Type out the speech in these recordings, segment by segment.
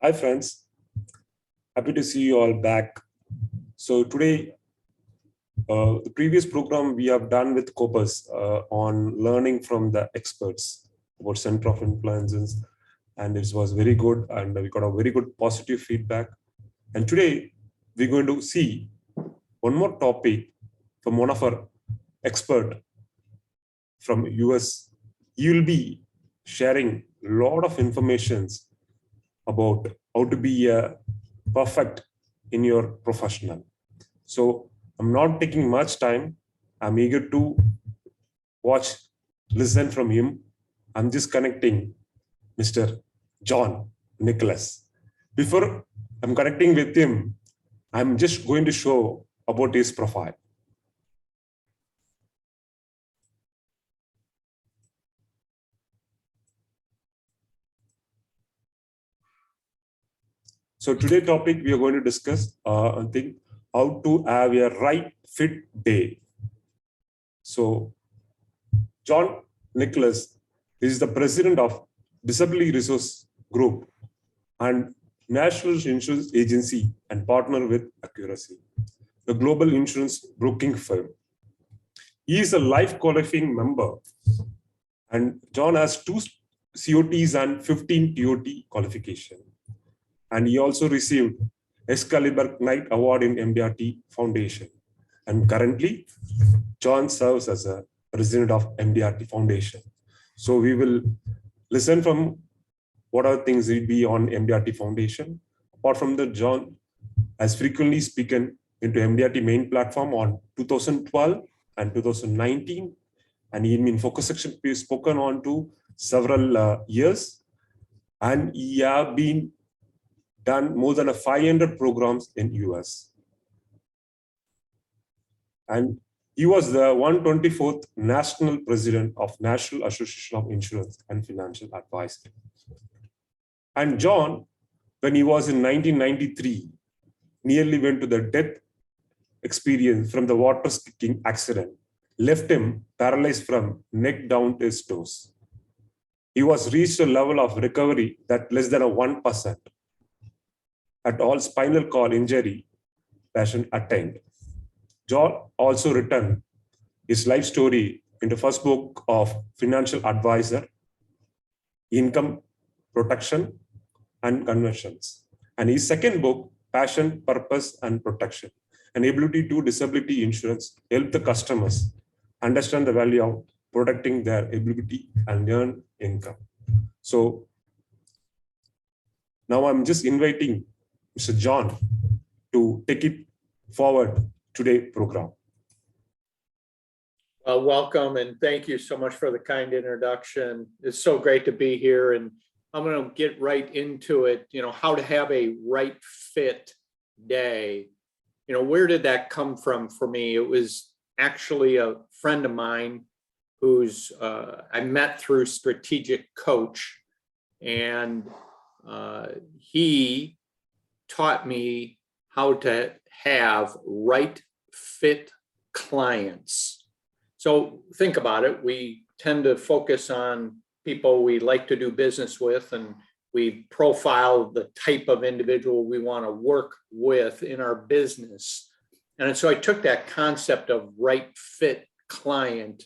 Hi friends, happy to see you all back. So today, the previous program we have done with Copus on learning from the experts about center of influences, and it was very good, and we got a very good positive feedback. And today we're going to see one more topic from one of our expert from US. He will be sharing a lot of informations about how to be perfect in your professional. So I'm not taking much time. I'm eager to listen from him. I'm just connecting Mr. John Nicholas. Before I'm connecting with him, I'm just going to show about his profile. So today's topic we are going to discuss, I think, how to have a right fit day. So John Nicholas is the president of Disability Resource Group and National Insurance Agency and partner with Accuracy, the global insurance broking firm. He is a life qualifying member, and John has 2 COTs and 15 TOT qualification. And he also received Excalibur Knight Award in MDRT Foundation. And currently, John serves as a president of MDRT Foundation. So we will listen from what are things will be on MDRT Foundation. Apart from that, John has frequently spoken into MDRT main platform on 2012 and 2019. And in focus section, we spoken on to several years. And he have been done more than 500 programs in US. And he was the 124th National President of National Association of Insurance and Financial Advisory. And John, when he was in 1993, nearly went to the death experience from the water skiing accident, left him paralyzed from neck down to his toes. He was reached a level of recovery that less than 1%. At all spinal cord injury patient attained. John also written his life story in the first book of Financial Advisor, Income Protection and Conversions. And his second book, Passion, Purpose and Protection, an ability to disability insurance, help the customers understand the value of protecting their ability and earn income. So now I'm just inviting Mr. John to take it forward today's program. Well, welcome and thank you so much for the kind introduction. It's so great to be here, and I'm going to get right into it. How to have a right fit day. Where did that come from for me? It was actually a friend of mine who's I met through Strategic Coach, and he taught me how to have right fit clients. So think about it. We tend to focus on people we like to do business with, and we profile the type of individual we want to work with in our business. And so I took that concept of right fit client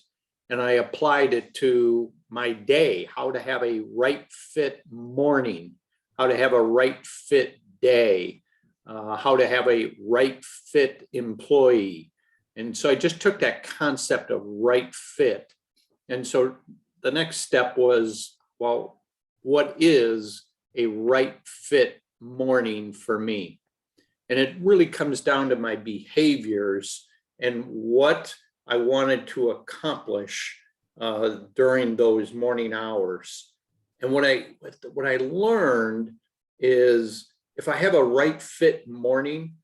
and I applied it to my day, how to have a right fit morning, how to have a right fit day, how to have a right fit employee. And so I just took that concept of right fit. And so the next step was, well, what is a right fit morning for me? And it really comes down to my behaviors and what I wanted to accomplish during those morning hours. And what I learned is if I have a right fit morning,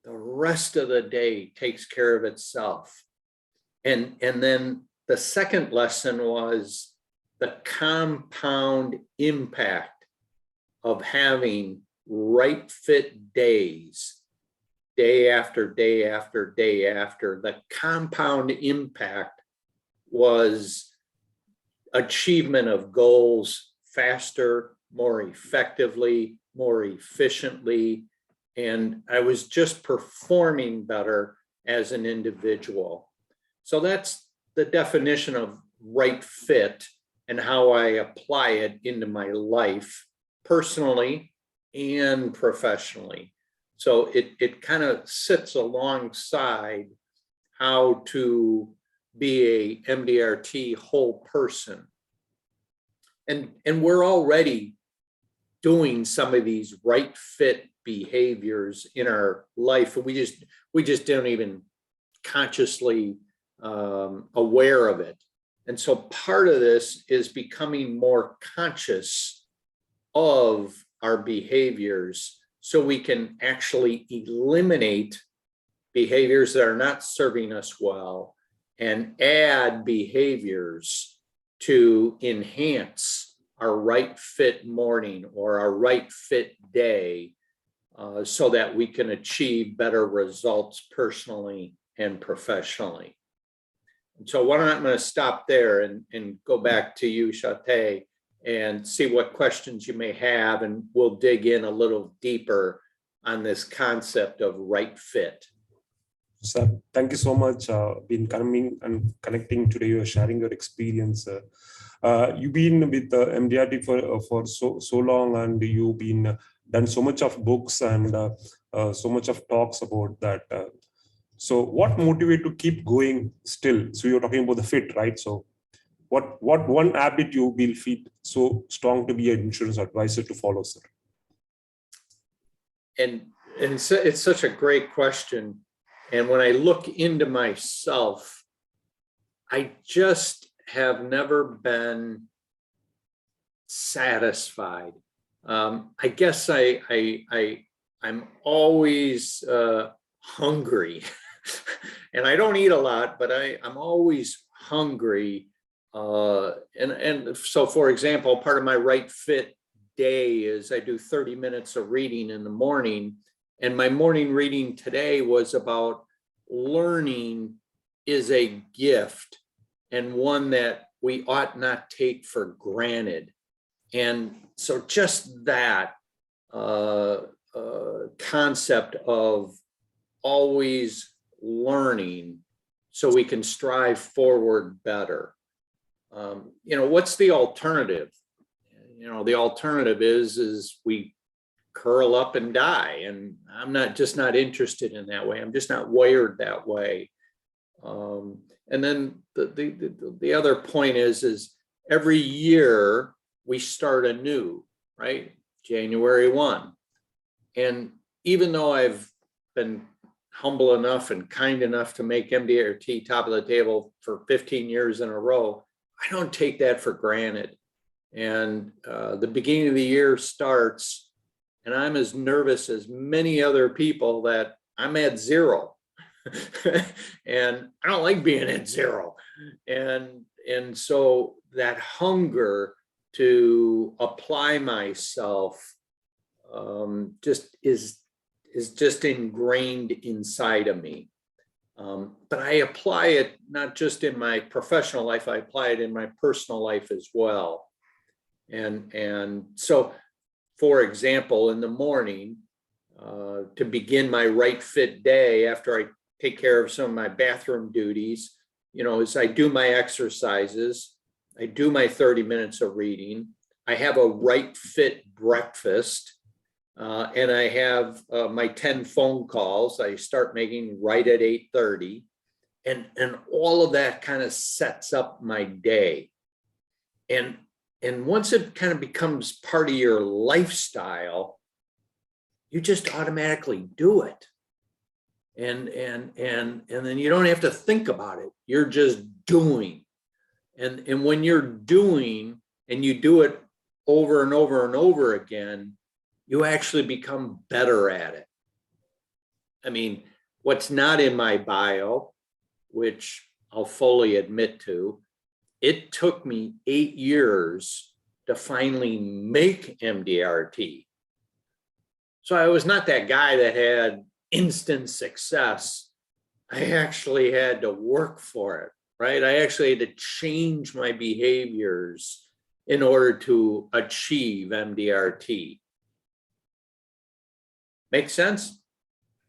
the rest of the day takes care of itself. And then the second lesson was the compound impact of having right fit days, day after day after day after. The compound impact was achievement of goals faster, more effectively, more efficiently, and I was just performing better as an individual. So that's the definition of right fit and how I apply it into my life personally and professionally. So it kind of sits alongside how to be a MDRT whole person. And we're already doing some of these right fit behaviors in our life, and we just don't even consciously aware of it. And so part of this is becoming more conscious of our behaviors so we can actually eliminate behaviors that are not serving us well and add behaviors to enhance our right fit morning or our right fit day, so that we can achieve better results personally and professionally. And so why don't I'm going to stop there and go back to you, Chate, and see what questions you may have, and we'll dig in a little deeper on this concept of right fit. Sir, thank you so much. Been coming and connecting today. You're sharing your experience. You've been with MDRT for so long, and you've been done so much of books and so much of talks about that. So, what motivates to keep going still? So, you're talking about the fit, right? So, what one habit you will feel so strong to be an insurance advisor to follow, sir? And so it's such a great question. And when I look into myself, I just have never been satisfied. I guess I'm always hungry, and I don't eat a lot, but I'm always hungry. And so, for example, part of my right fit day is I do 30 minutes of reading in the morning. And my morning reading today was about learning is a gift and one that we ought not take for granted. And so just that concept of always learning so we can strive forward better. What's the alternative? The alternative is we curl up and die, and I'm just not interested in that way. I'm just not wired that way. And then the other point is every year we start anew, right? January 1. And even though I've been humble enough and kind enough to make MDRT top of the table for 15 years in a row, I don't take that for granted. And the beginning of the year starts, and I'm as nervous as many other people that I'm at zero. And I don't like being at zero. And so that hunger to apply myself just is just ingrained inside of me. But I apply it not just in my professional life, I apply it in my personal life as well. And so, for example, in the morning, to begin my right fit day after I take care of some of my bathroom duties, as I do my exercises, I do my 30 minutes of reading, I have a right fit breakfast, and I have my 10 phone calls I start making right at 8:30. And all of that kind of sets up my day. And once it kind of becomes part of your lifestyle, you just automatically do it. And then you don't have to think about it. You're just doing. And when you're doing and you do it over and over and over again, you actually become better at it. I mean, what's not in my bio, which I'll fully admit to, it took me 8 years to finally make MDRT. So I was not that guy that had instant success. I actually had to work for it, right? I actually had to change my behaviors in order to achieve MDRT. Make sense?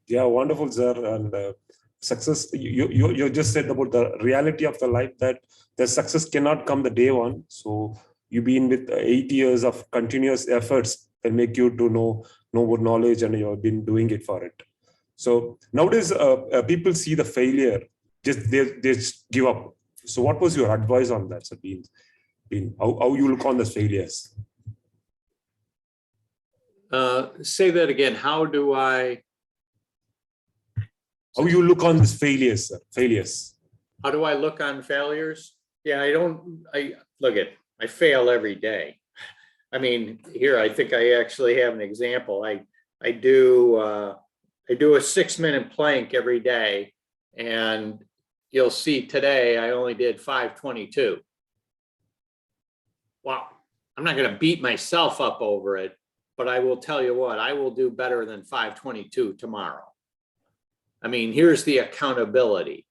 Yeah, wonderful, sir. And success, you just said about the reality of the life, that the success cannot come the day one. So you've been with 8 years of continuous efforts that make you to know more knowledge, and you've been doing it for it. So nowadays, people see the failure, they just give up. So what was your advice on that, sir? How you look on the failures? Say that again. How you look on these failures, sir? Failures. How do I look on failures? Yeah, I fail every day. I mean, here, I think I actually have an example. I do a 6-minute plank every day, and you'll see today I only did 5:22. Well, I'm not going to beat myself up over it, but I will tell you what, I will do better than 5:22 tomorrow. I mean, here's the accountability.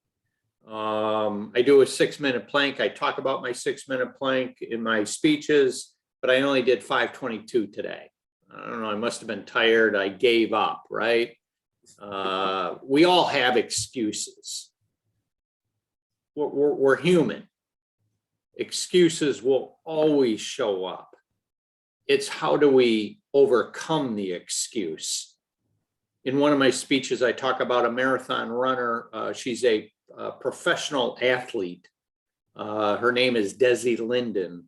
I do a 6-minute plank. I talk about my 6-minute plank in my speeches, but I only did 5:22 today. I don't know, I must have been tired. I gave up, right? We all have excuses. We're human. Excuses will always show up. It's how do we overcome the excuse? In one of my speeches, I talk about a marathon runner. She's a professional athlete. Her name is Desi Linden.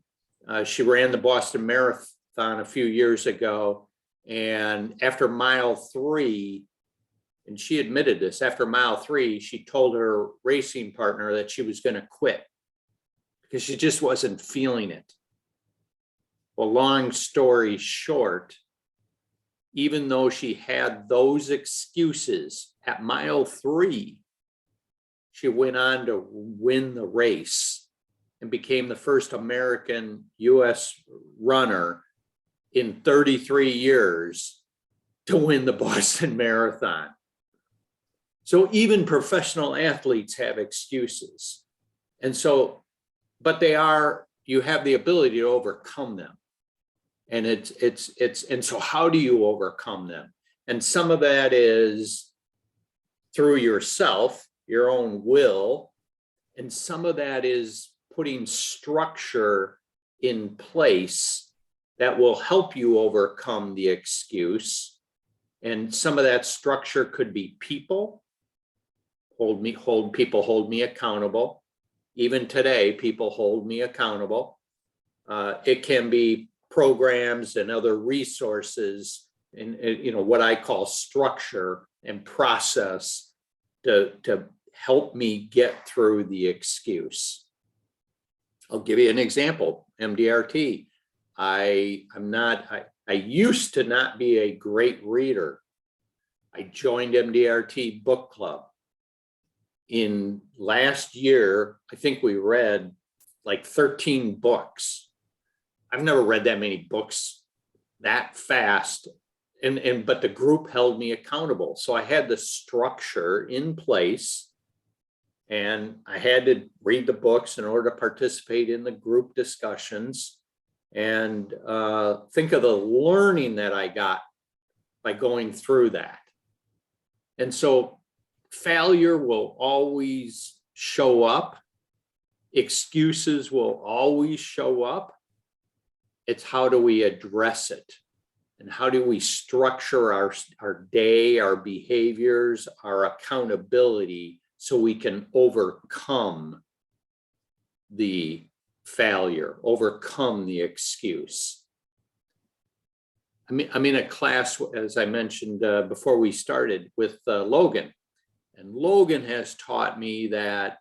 She ran the Boston Marathon a few years ago. And after mile 3, and she admitted this, after mile 3, she told her racing partner that she was going to quit because she just wasn't feeling it. Well, long story short, even though she had those excuses, at mile 3, she went on to win the race and became the first American US runner in 33 years to win the Boston Marathon. So even professional athletes have excuses. And so, but you have the ability to overcome them. And and so how do you overcome them? And some of that is through yourself, your own will, and some of that is putting structure in place that will help you overcome the excuse. And some of that structure could be people. People hold me accountable. Even today, people hold me accountable. It can be programs and other resources, and what I call structure and process to help me get through the excuse. I'll give you an example. MDRT. I used to not be a great reader. I joined MDRT book club. In last year, I think we read like 13 books. I've never read that many books that fast, but the group held me accountable. So I had the structure in place, and I had to read the books in order to participate in the group discussions. And think of the learning that I got by going through that. And so failure will always show up. Excuses will always show up. It's how do we address it? And how do we structure our day, our behaviors, our accountability so we can overcome the failure, overcome the excuse? I'm in a class, as I mentioned before we started, with Logan. And Logan has taught me that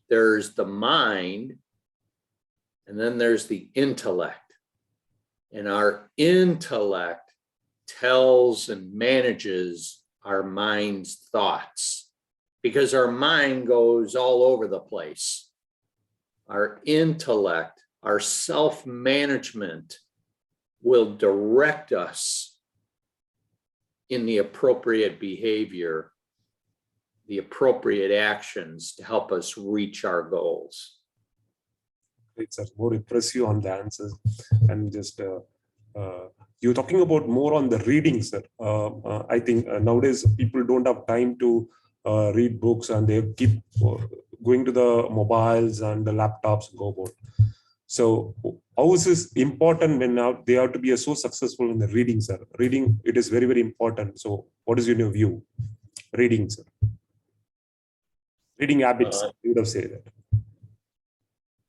there's the mind and then there's the intellect. And our intellect tells and manages our mind's thoughts because our mind goes all over the place. Our intellect, our self-management will direct us in the appropriate behavior, the appropriate actions to help us reach our goals. It's more impressive on the answers. And just you're talking about more on the reading, sir. I think nowadays people don't have time to read books, and they keep going to the mobiles and the laptops and go about. So how is this important when now they have to be so successful in the reading, sir? Reading, it is very, very important. So what is your view? Reading, sir. Reading habits, you would have said that.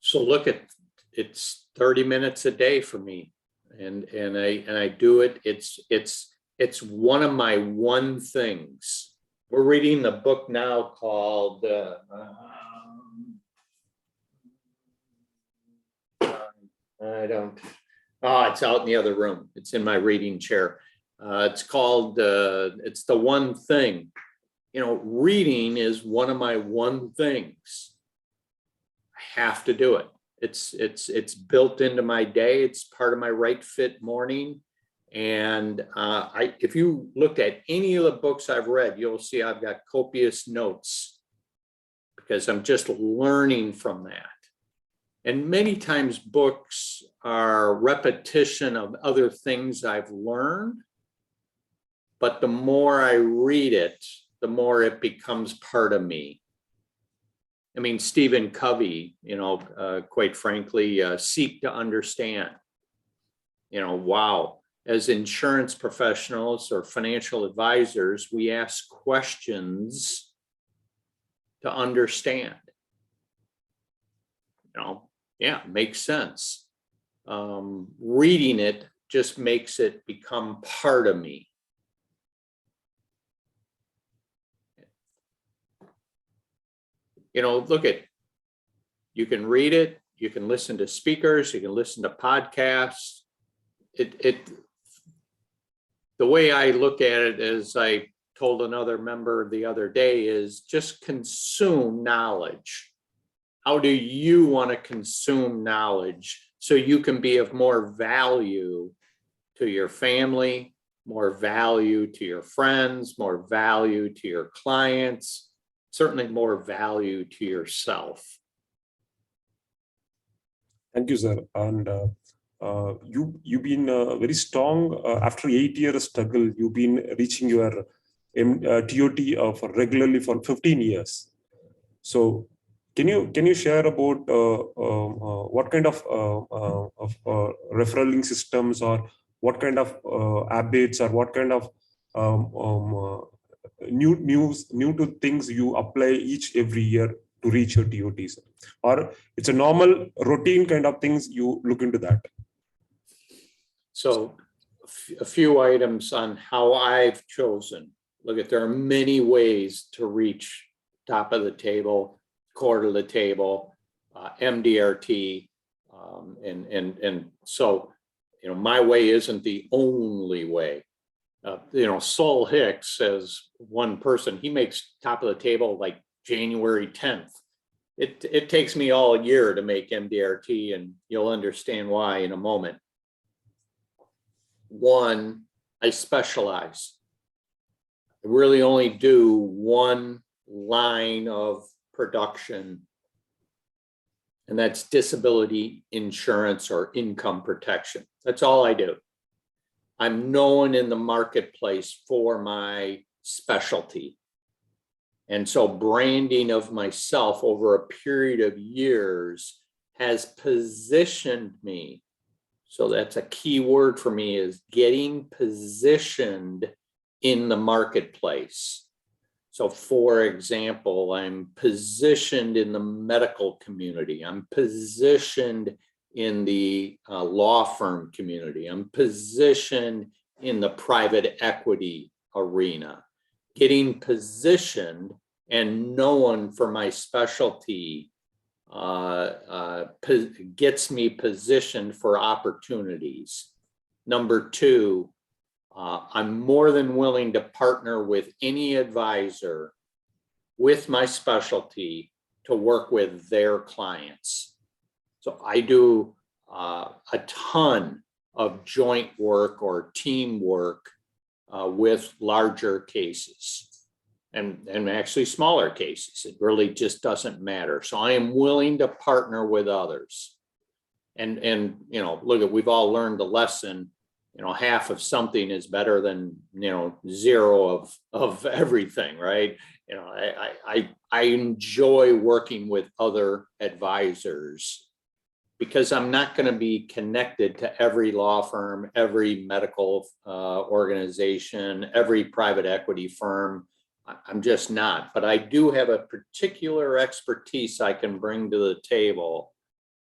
So look at, it's 30 minutes a day for me. And I do it. It's one of my one things. We're reading the book now called it's out in the other room. It's in my reading chair. It's called it's the one thing. You know, reading is one of my one things. I have to do it. It's built into my day. It's part of my right fit morning. And if you looked at any of the books I've read, you'll see I've got copious notes because I'm just learning from that. And many times books are repetition of other things I've learned, but the more I read it, the more it becomes part of me. I mean, Stephen Covey, you know, quite frankly, seek to understand. You know, wow. As insurance professionals or financial advisors, we ask questions to understand. You know, yeah, makes sense. Reading it just makes it become part of me. You know, look at, you can read it, you can listen to speakers, you can listen to podcasts. The way I look at it, as I told another member the other day, is just consume knowledge. How do you want to consume knowledge so you can be of more value to your family, more value to your friends, more value to your clients, certainly more value to yourself? Thank you, sir. And you've been very strong after 8 years struggle. You've been reaching your TOT for regularly for 15 years. So can you share about what kind of referraling systems, or what kind of habits, or what kind of new to things you apply every year to reach your TOTs, or it's a normal routine kind of things you look into that? So a few items on how I've chosen. Look, at there are many ways to reach top of the table, core of the table, MDRT, and so, you know, my way isn't the only way. You know, Saul Hicks, as one person, he makes top of the table like January 10th. It takes me all year to make MDRT, and you'll understand why in a moment. One, I specialize. I really only do one line of production, and that's disability insurance or income protection. That's all I do. I'm known in the marketplace for my specialty. And so branding of myself over a period of years has positioned me. So that's a key word for me, is getting positioned in the marketplace. So for example, I'm positioned in the medical community. I'm positioned in the law firm community. I'm positioned in the private equity arena. Getting positioned and known for my specialty gets me positioned for opportunities. Number two, I'm more than willing to partner with any advisor with my specialty to work with their clients. So I do a ton of joint work or teamwork with larger cases and actually smaller cases. It really just doesn't matter. So I am willing to partner with others. And look at, we've all learned the lesson, half of something is better than, zero of everything, right? I enjoy working with other advisors because I'm not going to be connected to every law firm, every medical organization, every private equity firm. I'm just not, but I do have a particular expertise I can bring to the table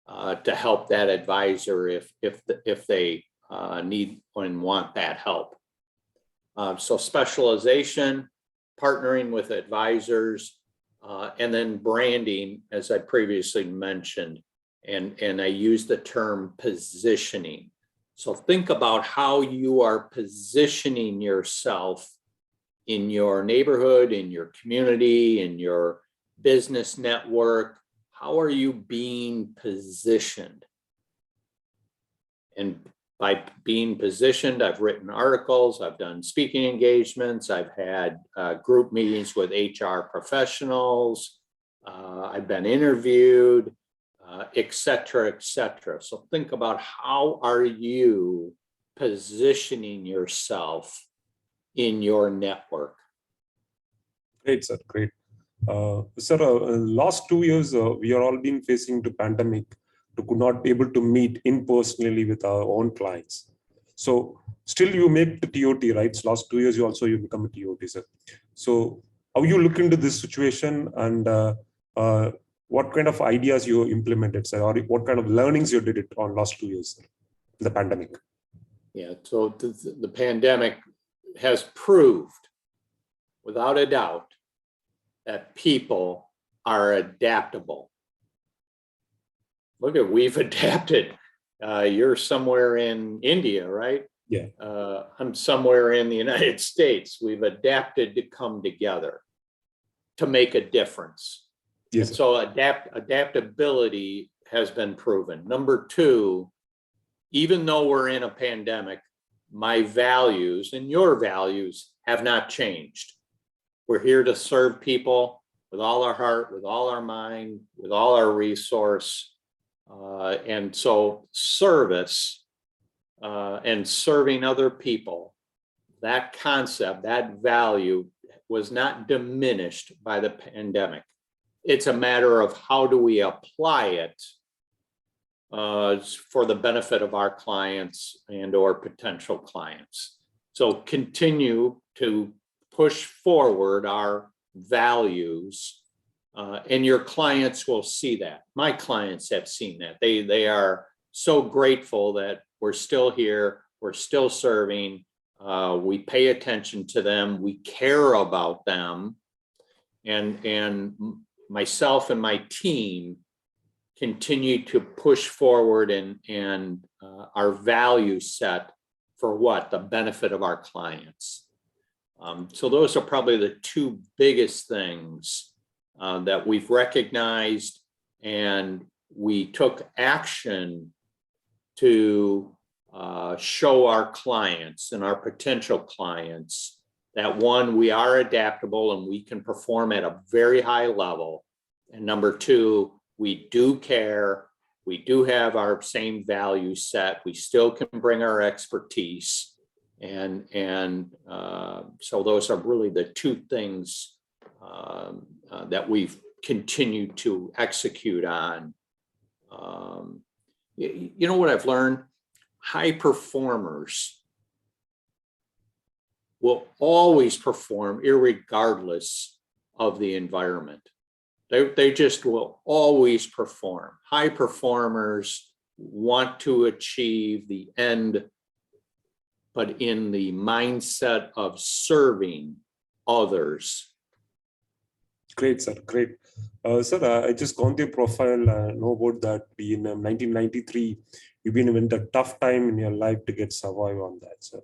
to help that advisor if they need and want that help. So specialization, partnering with advisors, and then branding, as I previously mentioned, and I use the term positioning. So think about how you are positioning yourself in your neighborhood, in your community, in your business network. How are you being positioned? And by being positioned, I've written articles, I've done speaking engagements, I've had group meetings with HR professionals, I've been interviewed, et cetera, et cetera. So think about, how are you positioning yourself in your network? Great, sir. Great. Sir, last 2 years, we are all been facing the pandemic to could not able to meet in personally with our own clients. So still you make the TOT, right? So last 2 years, you become a TOT, sir. So how you look into this situation, and what kind of ideas you implemented, sir, or what kind of learnings you did it on last 2 years, sir, the pandemic? Yeah, so the pandemic has proved without a doubt that people are adaptable. Look at, we've adapted. You're somewhere in India, right? Yeah. I'm somewhere in the United States. We've adapted to come together to make a difference. Yes. And so adaptability has been proven. Number two, even though we're in a pandemic, my values and your values have not changed. We're here to serve people with all our heart, with all our mind, with all our resource. And so service and serving other people, that concept, that value was not diminished by the pandemic. It's a matter of how do we apply it for the benefit of our clients and or potential clients. So continue to push forward our values, and your clients will see that. My clients have seen that. They are so grateful that we're still here, we're still serving, we pay attention to them, we care about them, and myself and my team continue to push forward and our value set for what? The benefit of our clients. So those are probably the two biggest things that we've recognized, and we took action to show our clients and our potential clients that, one, we are adaptable and we can perform at a very high level. And number two, we do care. We do have our same value set. We still can bring our expertise. And so those are really the two things that we've continued to execute on. You know what I've learned? High performers will always perform irregardless of the environment. They just will always perform. High performers want to achieve the end, but in the mindset of serving others. Great, sir. Great. Sir, I just gone through your profile. Know about that. In 1993, you've been in a tough time in your life to get survive on that, sir.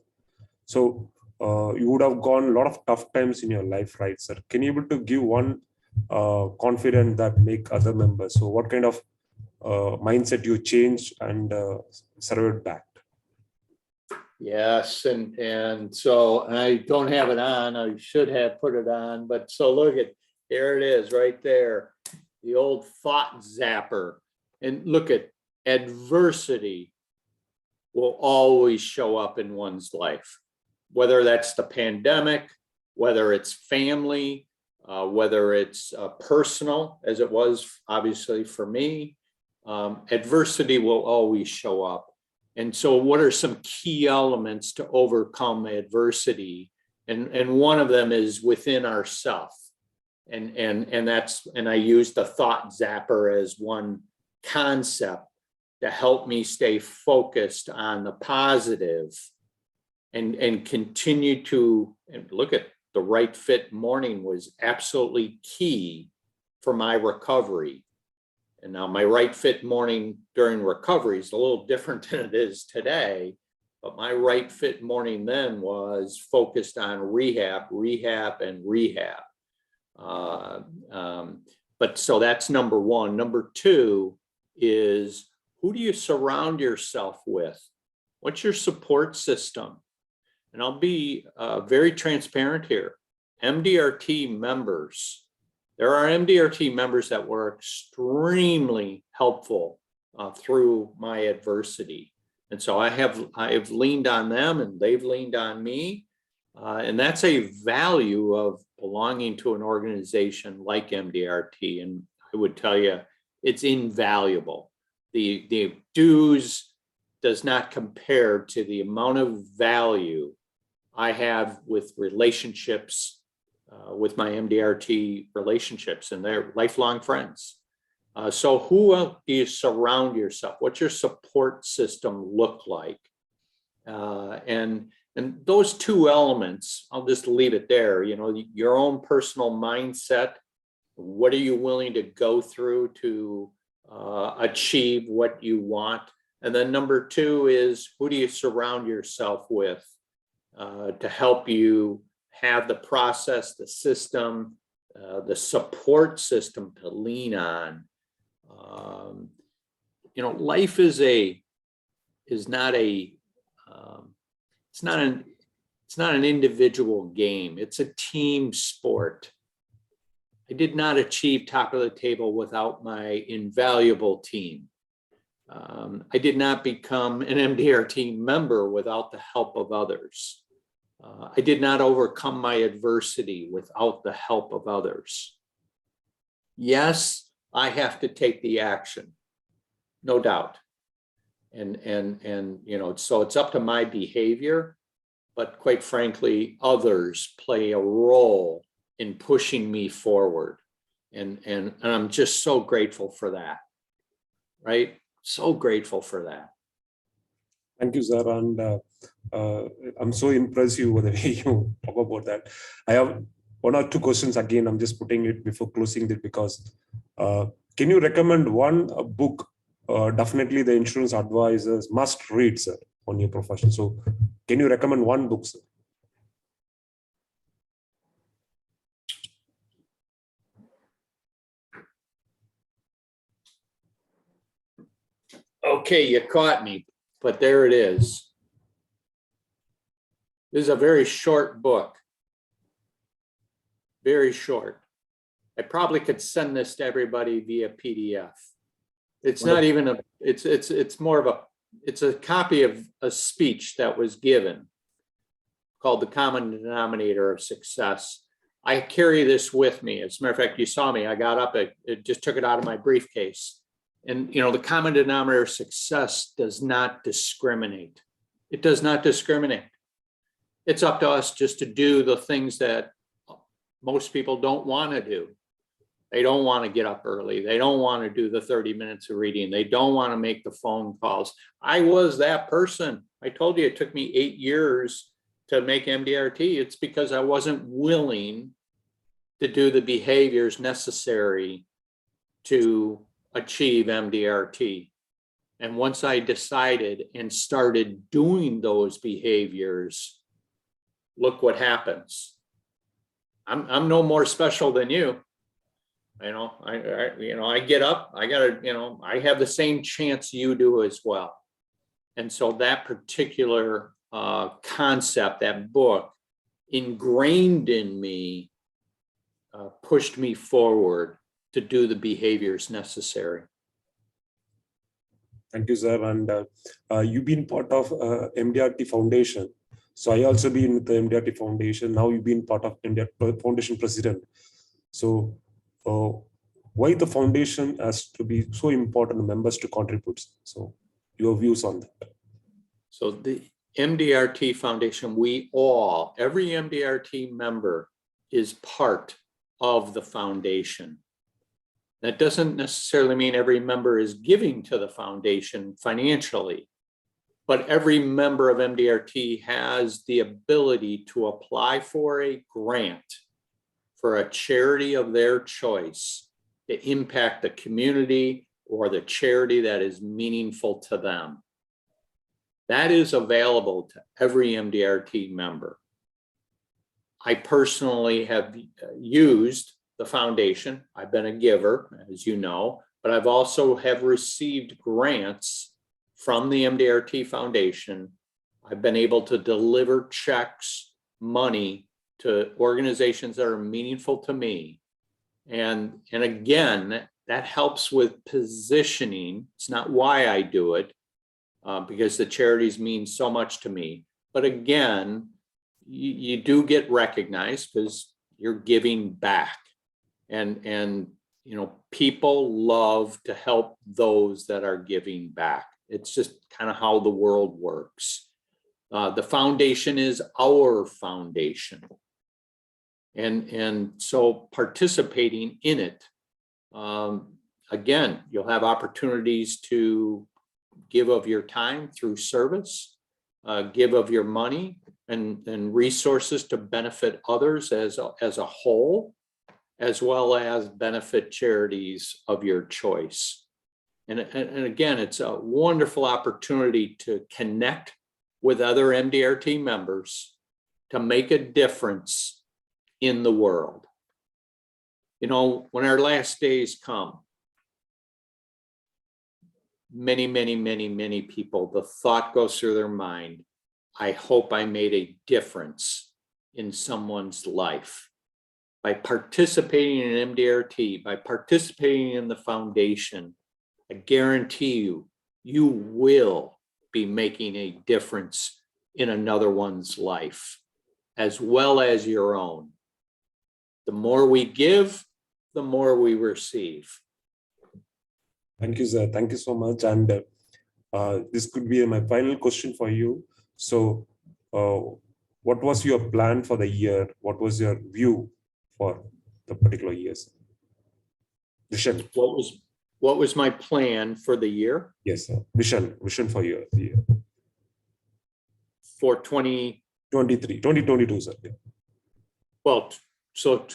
So you would have gone a lot of tough times in your life, right, sir? Can you able to give one confidence that make other members? So what kind of mindset you changed and survived back? Yes, and so I don't have it on. I should have put it on, but so look at, there it is right there, the old thought zapper. And look at, adversity will always show up in one's life, whether that's the pandemic, whether it's family, whether it's personal, as it was obviously for me. Adversity will always show up. And so what are some key elements to overcome adversity? And one of them is within ourself. And I use the thought zapper as one concept to help me stay focused on the positive and continue to, and look at the right fit morning was absolutely key for my recovery. And now my right fit morning during recovery is a little different than it is today, but my right fit morning then was focused on rehab. But so that's number one. Number two is, who do you surround yourself with? What's your support system? And I'll be very transparent here. MDRT members, there are MDRT members that were extremely helpful through my adversity. And so I've leaned on them and they've leaned on me. And that's a value of belonging to an organization like MDRT. And I would tell you, it's invaluable. The dues does not compare to the amount of value I have with relationships, with my MDRT relationships, and they're lifelong friends. So who else do you surround yourself? What's your support system look like? And those two elements, I'll just leave it there. You know, your own personal mindset. What are you willing to go through to achieve what you want? And then number two is, who do you surround yourself with to help you have the process, the system, the support system to lean on? You know, life is not an individual game. It's a team sport. I did not achieve top of the table without my invaluable team. I did not become an MDRT member without the help of others. I did not overcome my adversity without the help of others. Yes, I have to take the action, no doubt. And you know, so it's up to my behavior, but quite frankly, others play a role in pushing me forward. And I'm just so grateful for that, right? So grateful for that. Thank you, sir. And I'm so impressed with the way you talk about that. I have one or two questions again. I'm just putting it before closing it because can you recommend one book definitely the insurance advisors must read, sir, on your profession? So can you recommend one book, sir? Okay, you caught me, but there it is. This is a very short book. Very short. I probably could send this to everybody via PDF. It's not even a, it's more of a, it's a copy of a speech that was given called The Common Denominator of Success. I carry this with me. As a matter of fact, you saw me, I got up, it just took it out of my briefcase. And, you know, the common denominator of success does not discriminate. It does not discriminate. It's up to us just to do the things that most people don't want to do. They don't want to get up early. They don't want to do the 30 minutes of reading. They don't want to make the phone calls. I was that person. I told you it took me 8 years to make MDRT. It's because I wasn't willing to do the behaviors necessary to achieve MDRT. And once I decided and started doing those behaviors, look what happens. I'm no more special than you. You know, I get up, I gotta, you know, I have the same chance you do as well. And so that particular concept, that book, ingrained in me, pushed me forward to do the behaviors necessary. Thank you, sir. And you've been part of MDRT Foundation. So I also been with the MDRT Foundation. Now you've been part of MDRT Foundation president. So why the foundation has to be so important members to contribute? So your views on that. So the MDRT Foundation, every MDRT member is part of the foundation. That doesn't necessarily mean every member is giving to the foundation financially, but every member of MDRT has the ability to apply for a grant for a charity of their choice to impact the community or the charity that is meaningful to them. That is available to every MDRT member. I personally have used the foundation. I've been a giver, as you know, but I've also have received grants from the MDRT Foundation. I've been able to deliver checks, money to organizations that are meaningful to me. And again, that helps with positioning. It's not why I do it, because the charities mean so much to me. But again, you do get recognized because you're giving back. And you know, people love to help those that are giving back. It's just kind of how the world works. The foundation is our foundation. And so participating in it, again, you'll have opportunities to give of your time through service, give of your money and resources to benefit others as a whole, as well as benefit charities of your choice. And again, it's a wonderful opportunity to connect with other MDRT members to make a difference in the world. You know, when our last days come, many people, the thought goes through their mind, I hope I made a difference in someone's life. By participating in MDRT, by participating in the foundation, I guarantee you, you will be making a difference in another one's life, as well as your own. The more we give, the more we receive. Thank you, sir. Thank you so much. And this could be my final question for you. So what was your plan for the year? What was your view for the particular years? Vision. What was my plan for the year? Yes, sir. Vision for the year. For 2022, sir. Yeah. Well, so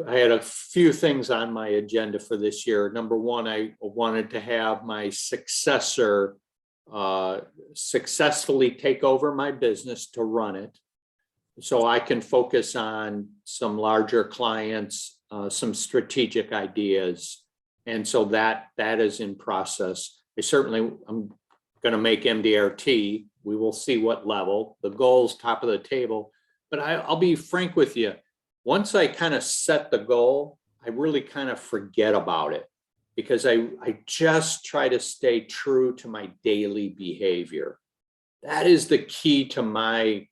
I had a few things on my agenda for this year. Number one, I wanted to have my successor successfully take over my business to run it, so I can focus on some larger clients, some strategic ideas. And so that is in process. I'm going to make MDRT. We will see what level. The goal's top of the table. But I'll be frank with you. Once I kind of set the goal, I really kind of forget about it, because I just try to stay true to my daily behavior. That is the key to my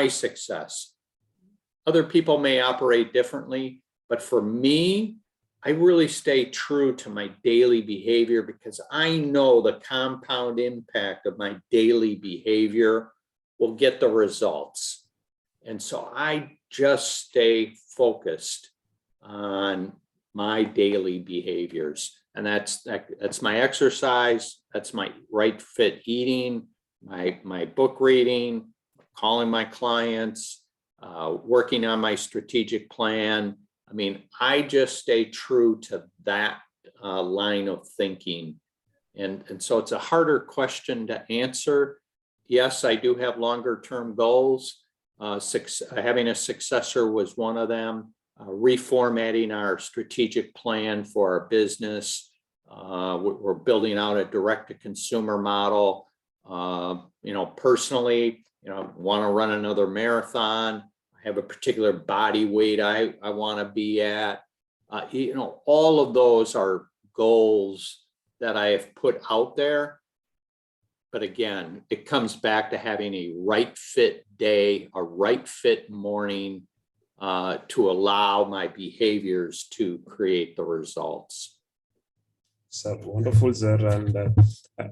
success. Other people may operate differently, but for me, I really stay true to my daily behavior, because I know the compound impact of my daily behavior will get the results. And so I just stay focused on my daily behaviors. And that's my exercise, that's my right fit eating, my book reading, calling my clients, working on my strategic plan. I mean, I just stay true to that line of thinking. And so it's a harder question to answer. Yes, I do have longer term goals. Having a successor was one of them. Reformatting our strategic plan for our business. We're building out a direct-to-consumer model. Personally, I want to run another marathon. I have a particular body weight I want to be at. All of those are goals that I have put out there. But again, it comes back to having a right fit day, a right fit morning to allow my behaviors to create the results. Sir, wonderful, sir. And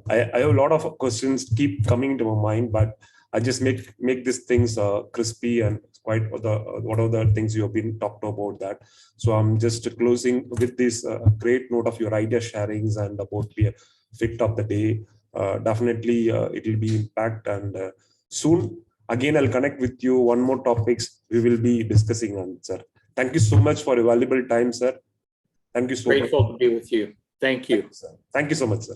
I have a lot of questions keep coming to my mind, but I just make these things crispy and quite what are the things you have been talked about that. So I'm just closing with this great note of your idea sharings and about the fit of the day. Definitely, it will be impact, and soon again I'll connect with you. One more topics we will be discussing on, sir. Thank you so much for your valuable time, sir. Thank you so much. Grateful to be with you. Thank you. Thank you so much, sir.